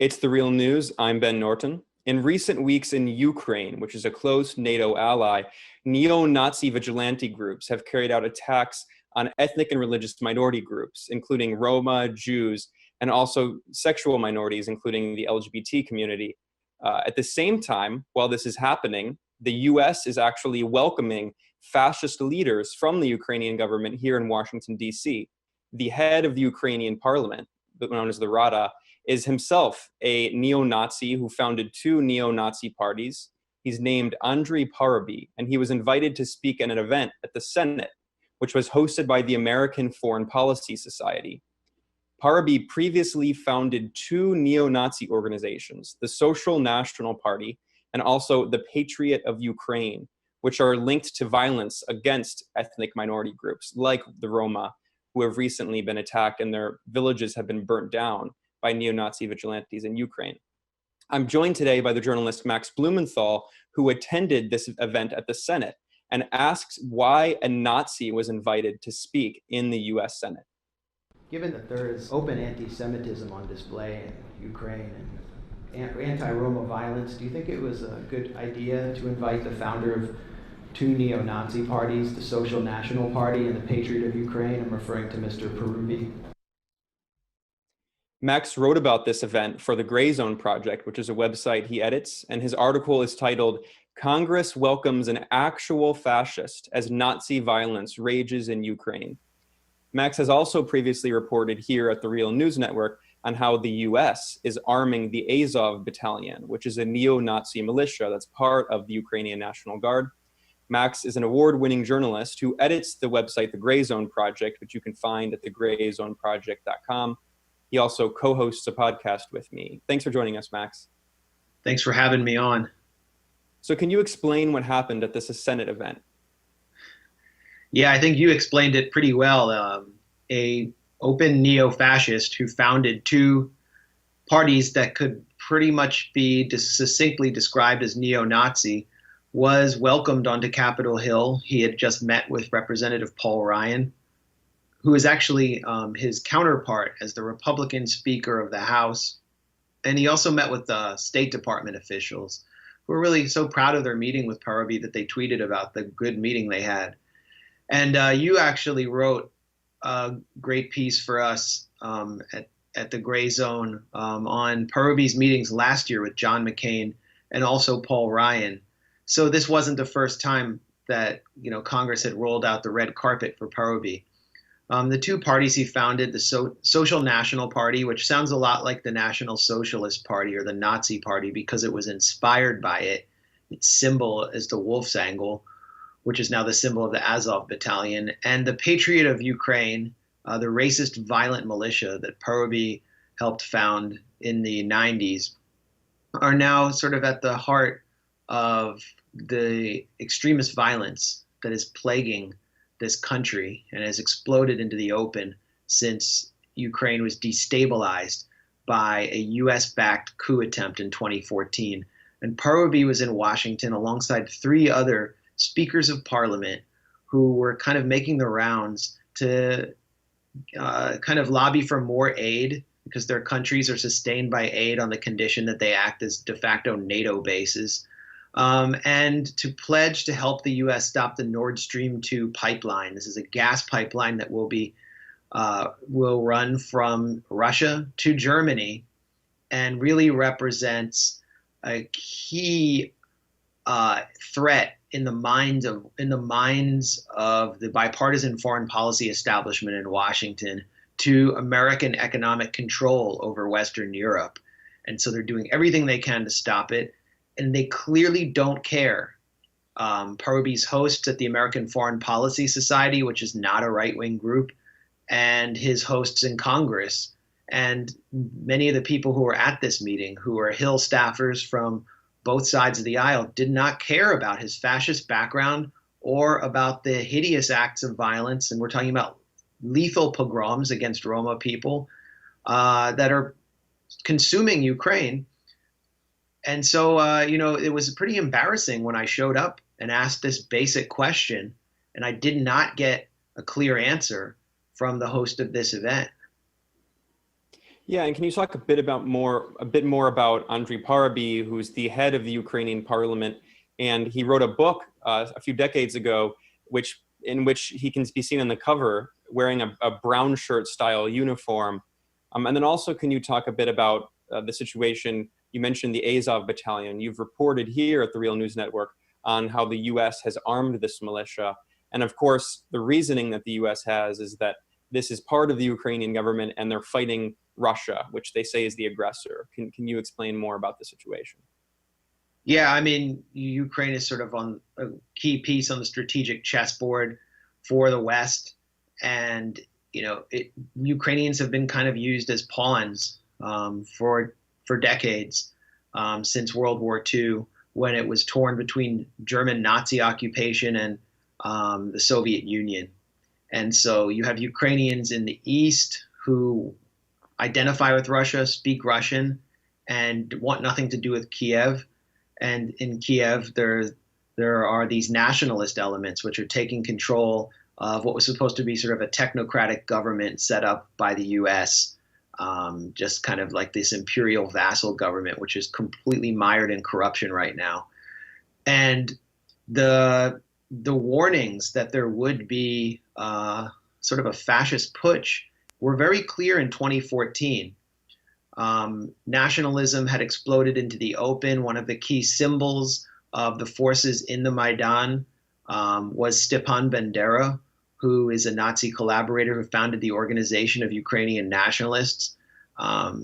It's The Real News. I'm Ben Norton. In recent weeks in Ukraine, which is a close NATO ally, neo-Nazi vigilante groups have carried out attacks on ethnic and religious minority groups, including Roma, Jews, and also sexual minorities, including the LGBT community. At the same time, while this is happening, the US is actually welcoming fascist leaders from the Ukrainian government here in Washington, D.C. The head of the Ukrainian parliament, known as the Rada, is himself a neo-Nazi who founded two neo-Nazi parties. He's named Andrei Parubiy, and he was invited to speak at an event at the Senate, which was hosted by the American Foreign Policy Society. Parubiy previously founded two neo-Nazi organizations, the Social National Party and also the Patriot of Ukraine, which are linked to violence against ethnic minority groups like the Roma, who have recently been attacked and their villages have been burnt down by neo-Nazi vigilantes in Ukraine. I'm joined today by the journalist Max Blumenthal, who attended this event at the Senate and asked why a Nazi was invited to speak in the US Senate. Given that there is open anti-Semitism on display in Ukraine and anti-Roma violence, do you think it was a good idea to invite the founder of two neo-Nazi parties, the Social National Party and the Patriot of Ukraine? I'm referring to Mr. Parubiy. Max wrote about this event for the Gray Zone Project, which is a website he edits, and his article is titled, "Congress Welcomes an Actual Fascist as Nazi Violence Rages in Ukraine." Max has also previously reported here at the Real News Network on how the US is arming the Azov Battalion, which is a neo-Nazi militia that's part of the Ukrainian National Guard. Max is an award-winning journalist who edits the website The Gray Zone Project, which you can find at thegrayzoneproject.com. He also co-hosts a podcast with me. Thanks for joining us, Max. Thanks for having me on. So can you explain what happened at this Senate event? Yeah, I think you explained it pretty well. A open neo-fascist who founded two parties that could pretty much be succinctly described as neo-Nazi was welcomed onto Capitol Hill. He had just met with Representative Paul Ryan, who is actually his counterpart as the Republican Speaker of the House. And he also met with the State Department officials who were really so proud of their meeting with Parubiy that they tweeted about the good meeting they had. And you actually wrote a great piece for us at the Gray Zone on Parubiy's meetings last year with John McCain and also Paul Ryan. So this wasn't the first time that Congress had rolled out the red carpet for Parubiy. The two parties he founded, the Social National Party, which sounds a lot like the National Socialist Party or the Nazi Party because it was inspired by it. Its symbol is the wolf's angle, which is now the symbol of the Azov Battalion, and the Patriot of Ukraine, the racist violent militia that Parubiy helped found in the 90s, are now sort of at the heart of the extremist violence that is plaguing this country and has exploded into the open since Ukraine was destabilized by a US-backed coup attempt in 2014. And Parubiy was in Washington alongside three other speakers of parliament who were kind of making the rounds to kind of lobby for more aid because their countries are sustained by aid on the condition that they act as de facto NATO bases. And to pledge to help the U.S. stop the Nord Stream 2 pipeline. This is a gas pipeline that will run from Russia to Germany and really represents a key threat in the minds of the bipartisan foreign policy establishment in Washington to American economic control over Western Europe. And so they're doing everything they can to stop it. And they clearly don't care. Parubiy's hosts at the American Foreign Policy Society, which is not a right-wing group, and his hosts in Congress, and many of the people who were at this meeting, who are Hill staffers from both sides of the aisle, did not care about his fascist background or about the hideous acts of violence. And we're talking about lethal pogroms against Roma people that are consuming Ukraine. And so, it was pretty embarrassing when I showed up and asked this basic question, and I did not get a clear answer from the host of this event. Yeah, and can you talk a bit more about Andrei Parubiy, who's the head of the Ukrainian parliament, and he wrote a book a few decades ago, in which he can be seen on the cover wearing a brown shirt style uniform. And then also, can you talk a bit about the situation? You mentioned the Azov battalion. You've reported here at the Real News Network on how the U.S. has armed this militia, and of course, the reasoning that the U.S. has is that this is part of the Ukrainian government and they're fighting Russia, which they say is the aggressor. Can you explain more about the situation? Yeah, I mean, Ukraine is sort of on a key piece on the strategic chessboard for the West, and Ukrainians have been kind of used as pawns for decades, since World War II, when it was torn between German Nazi occupation and the Soviet Union. And so you have Ukrainians in the East who identify with Russia, speak Russian, and want nothing to do with Kiev. And in Kiev, there are these nationalist elements which are taking control of what was supposed to be sort of a technocratic government set up by the U.S., just kind of like this imperial vassal government, which is completely mired in corruption right now. And the warnings that there would be sort of a fascist putsch were very clear in 2014. Nationalism had exploded into the open. One of the key symbols of the forces in the Maidan was Stepan Bandera, who is a Nazi collaborator who founded the Organization of Ukrainian Nationalists.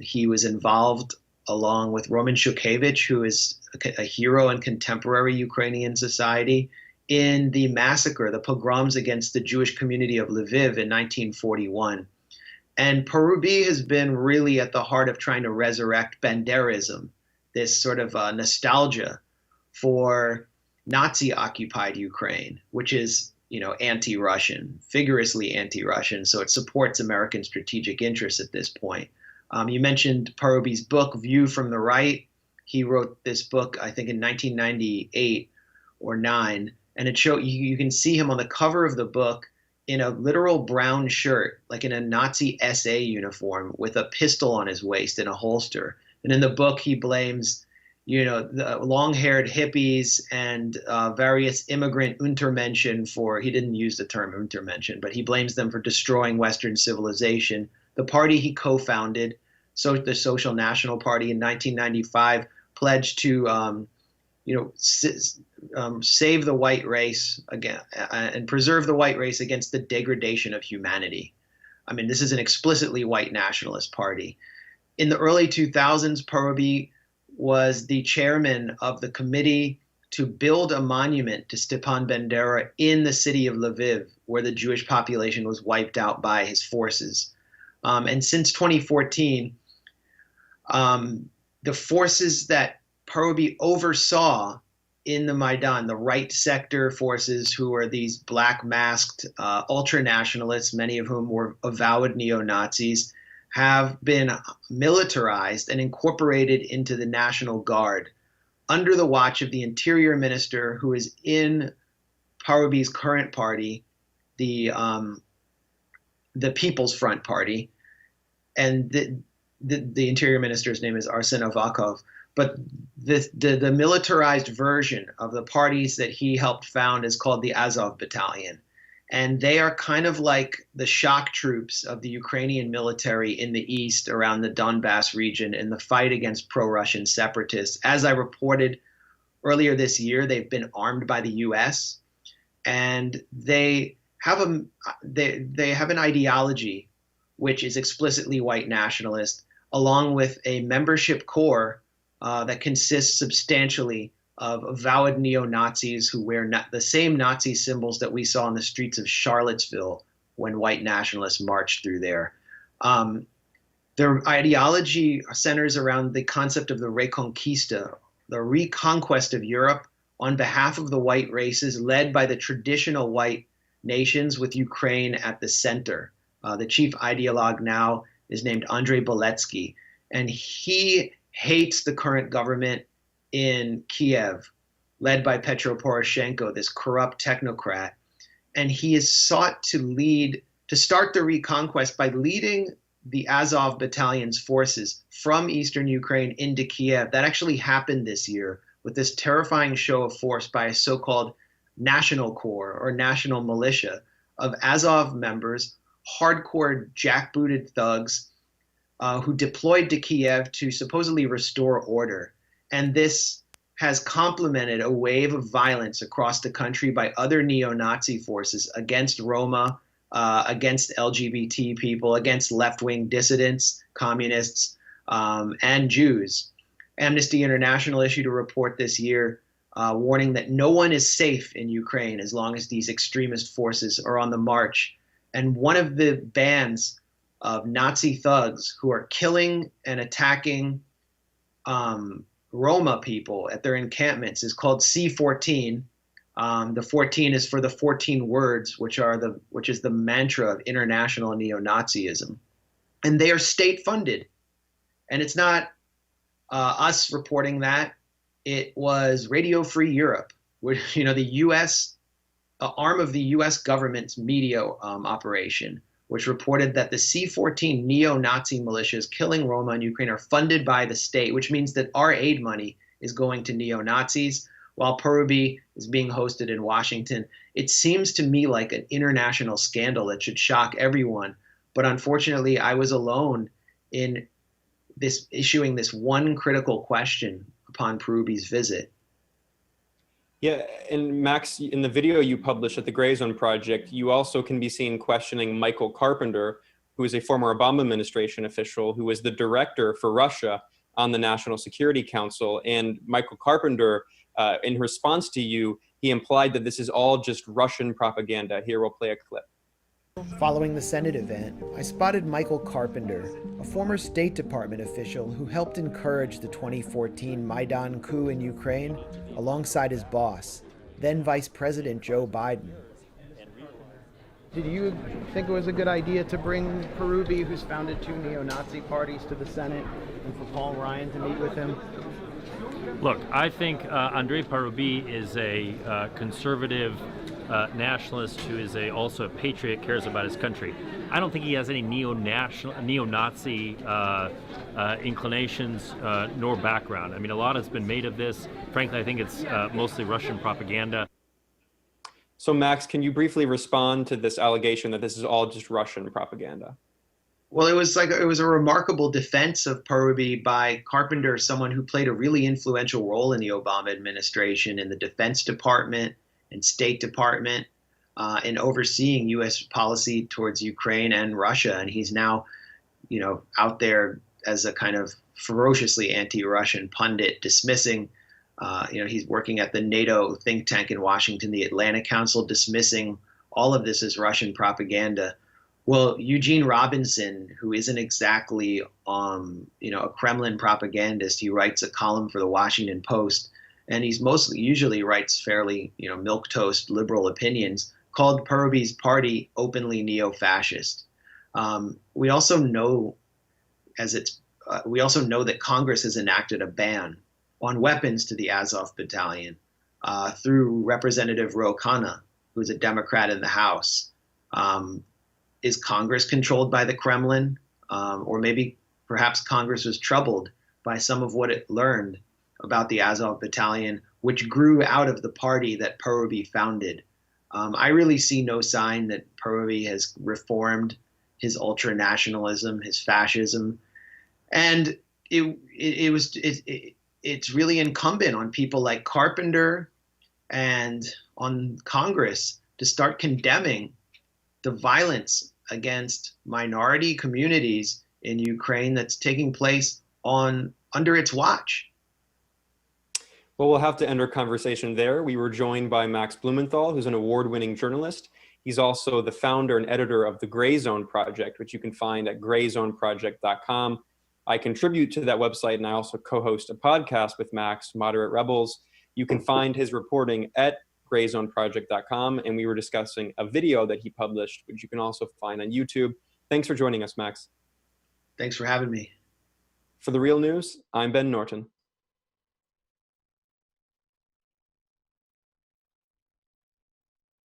He was involved, along with Roman Shukevich, who is a hero in contemporary Ukrainian society, in the massacre, the pogroms against the Jewish community of Lviv in 1941. And Parubiy has been really at the heart of trying to resurrect Banderism, this sort of nostalgia for Nazi-occupied Ukraine, which is, anti-Russian, vigorously anti-Russian. So it supports American strategic interests at this point. You mentioned Parubiy's book, View from the Right. He wrote this book, I think, in 1998 or 9. And you can see him on the cover of the book in a literal brown shirt, like in a Nazi SA uniform, with a pistol on his waist in a holster. And in the book, he blames, the long-haired hippies and various immigrant Untermenschen for, he didn't use the term Untermenschen, but he blames them for destroying Western civilization. The party he co-founded, the Social National Party, in 1995, pledged to save the white race again and preserve the white race against the degradation of humanity. I mean, this is an explicitly white nationalist party. In the early 2000s, Parubiy was the chairman of the committee to build a monument to Stepan Bandera in the city of Lviv, where the Jewish population was wiped out by his forces. And since 2014, the forces that Parubiy oversaw in the Maidan, the right sector forces, who are these black masked ultra-nationalists, many of whom were avowed neo-Nazis, have been militarized and incorporated into the National Guard under the watch of the interior minister, who is in Parubiy's current party, the People's Front Party. And the interior minister's name is Arsen Avakov. But the militarized version of the parties that he helped found is called the Azov Battalion. And they are kind of like the shock troops of the Ukrainian military in the east around the Donbass region in the fight against pro-Russian separatists. As I reported earlier this year, they've been armed by the U.S. and they have an ideology which is explicitly white nationalist, along with a membership core that consists substantially of avowed neo-Nazis who wear the same Nazi symbols that we saw in the streets of Charlottesville when white nationalists marched through there. Their ideology centers around the concept of the Reconquista, the reconquest of Europe on behalf of the white races, led by the traditional white nations, with Ukraine at the center. The chief ideologue now is named Andrei Beletsky, and he hates the current government in Kiev, led by Petro Poroshenko, this corrupt technocrat. And he has sought to start the reconquest by leading the Azov Battalion's forces from eastern Ukraine into Kiev. That actually happened this year with this terrifying show of force by a so-called National Corps or National Militia of Azov members, hardcore jackbooted thugs who deployed to Kiev to supposedly restore order. And this has complemented a wave of violence across the country by other neo-Nazi forces against Roma, against LGBT people, against left-wing dissidents, communists, and Jews. Amnesty International issued a report this year warning that no one is safe in Ukraine as long as these extremist forces are on the march. And one of the bands of Nazi thugs who are killing and attacking Roma people at their encampments is called C14. The 14 is for the 14 words, which is the mantra of international neo-Nazism. And they are state funded. And it's not us reporting that. It was Radio Free Europe, which, the U.S. Arm of the U.S. government's media operation, which reported that the C14 neo-Nazi militias killing Roma in Ukraine are funded by the state, which means that our aid money is going to neo-Nazis while Parubi is being hosted in Washington. It seems to me like an international scandal that should shock everyone. But unfortunately, I was alone in issuing this one critical question upon Parubi's visit. Yeah, and Max, in the video you published at the Gray Zone Project, you also can be seen questioning Michael Carpenter, who is a former Obama administration official who was the director for Russia on the National Security Council. And Michael Carpenter, in response to you, he implied that this is all just Russian propaganda. Here, we'll play a clip. Following the Senate event, I spotted Michael Carpenter, a former State Department official who helped encourage the 2014 Maidan coup in Ukraine alongside his boss, then Vice President Joe Biden. Did you think it was a good idea to bring Parubi, who's founded 2 neo-Nazi parties, to the Senate, and for Paul Ryan to meet with him? Look, I think Andrei Parubi is a conservative nationalist who is also a patriot, cares about his country. I don't think he has any neo-Nazi inclinations nor background. I mean, a lot has been made of this. Frankly, I think it's mostly Russian propaganda. So Max, can you briefly respond to this allegation that this is all just Russian propaganda? Well, it was a remarkable defense of Parubi by Carpenter, someone who played a really influential role in the Obama administration in the Defense Department and State Department in overseeing U.S. policy towards Ukraine and Russia. And he's now, out there as a kind of ferociously anti-Russian pundit, dismissing, he's working at the NATO think tank in Washington, the Atlantic Council, dismissing all of this as Russian propaganda. Well, Eugene Robinson, who isn't exactly, a Kremlin propagandist, he writes a column for the Washington Post, and usually writes fairly, milquetoast liberal opinions, called Parubi's party openly neo-fascist. We also know that Congress has enacted a ban on weapons to the Azov Battalion through Representative Ro Khanna, who's a Democrat in the House. Is Congress controlled by the Kremlin? Or perhaps Congress was troubled by some of what it learned about the Azov Battalion, which grew out of the party that Parubi founded. I really see no sign that Parubi has reformed his ultra-nationalism, his fascism. And it's really incumbent on people like Carpenter and on Congress to start condemning the violence against minority communities in Ukraine that's taking place under its watch. Well, we'll have to end our conversation there. We were joined by Max Blumenthal, who's an award-winning journalist. He's also the founder and editor of the Gray Zone Project, which you can find at grayzoneproject.com. I contribute to that website, and I also co-host a podcast with Max, Moderate Rebels. You can find his reporting at grayzoneproject.com, and we were discussing a video that he published, which you can also find on YouTube. Thanks for joining us, Max. Thanks for having me. For The Real News, I'm Ben Norton.